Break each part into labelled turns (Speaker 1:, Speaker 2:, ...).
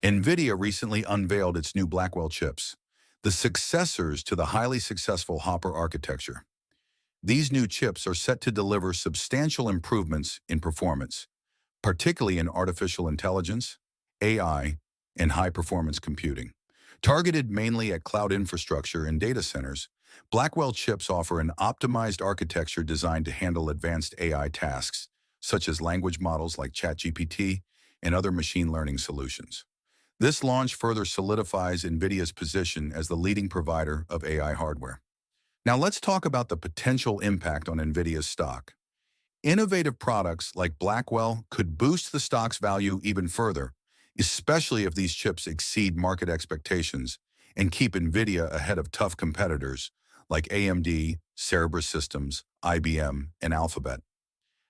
Speaker 1: NVIDIA recently unveiled its new Blackwell chips, the successors to the highly successful Hopper architecture. These new chips are set to deliver substantial improvements in performance, particularly in artificial intelligence, AI, and high-performance computing. Targeted mainly at cloud infrastructure and data centers, Blackwell chips offer an optimized architecture designed to handle advanced AI tasks, such as language models like ChatGPT and other machine learning solutions. This launch further solidifies NVIDIA's position as the leading provider of AI hardware. Now let's talk about the potential impact on NVIDIA's stock. Innovative products like Blackwell could boost the stock's value even further, especially if these chips exceed market expectations and keep NVIDIA ahead of tough competitors like AMD, Cerebras Systems, IBM, and Alphabet.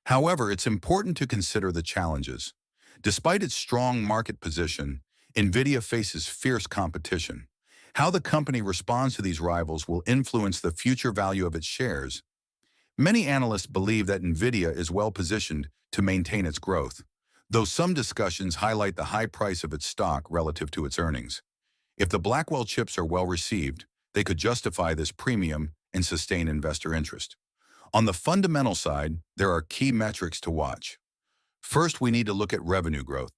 Speaker 1: However, it's important to consider the challenges. Despite its strong market position, NVIDIA faces fierce competition. How the company responds to these rivals will influence the future value of its shares. Many analysts believe that NVIDIA is well-positioned to maintain its growth, though some discussions highlight the high price of its stock relative to its earnings. If the Blackwell chips are well-received, they could justify this premium and sustain investor interest. On the fundamental side, there are key metrics to watch. First, we need to look at revenue growth.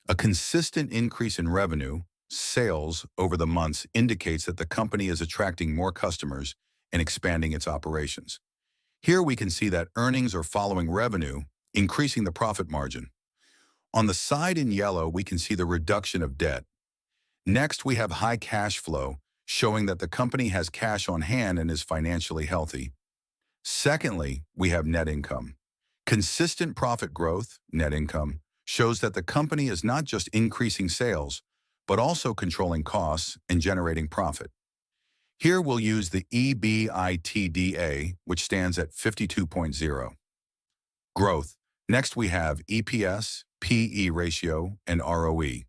Speaker 1: A consistent increase in revenue, sales, over the months indicates that the company is attracting more customers and expanding its operations. Here we can see that earnings are following revenue, increasing the profit margin. On the side in yellow, we can see the reduction of debt. Next, we have high cash flow, showing that the company has cash on hand and is financially healthy. Secondly, we have net income. Consistent profit growth, net income, shows that the company is not just increasing sales, but also controlling costs and generating profit. Here we'll use the EBITDA, which stands at 52.0. Growth. Next we have EPS, PE ratio, and ROE.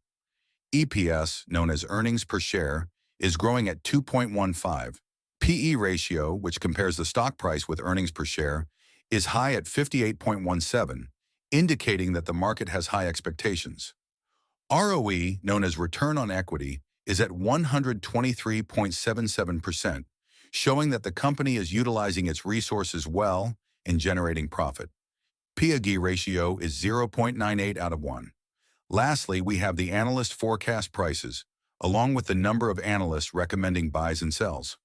Speaker 1: EPS, known as earnings per share, is growing at 2.15. PE ratio, which compares the stock price with earnings per share, is high at 58.17, indicating that the market has high expectations. ROE, known as return on equity, is at 123.77%, showing that the company is utilizing its resources well and generating profit. PE ratio is 0.98 out of 1. Lastly, we have the analyst forecast prices, along with the number of analysts recommending buys and sells.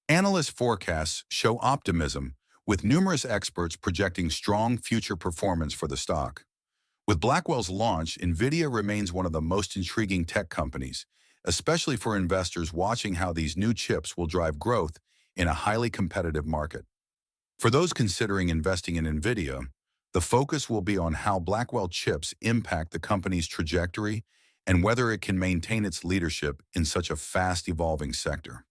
Speaker 1: Analyst forecasts show optimism, with numerous experts projecting strong future performance for the stock. With Blackwell's launch, NVIDIA remains one of the most intriguing tech companies, especially for investors watching how these new chips will drive growth in a highly competitive market. For those considering investing in NVIDIA, the focus will be on how Blackwell chips impact the company's trajectory and whether it can maintain its leadership in such a fast-evolving sector.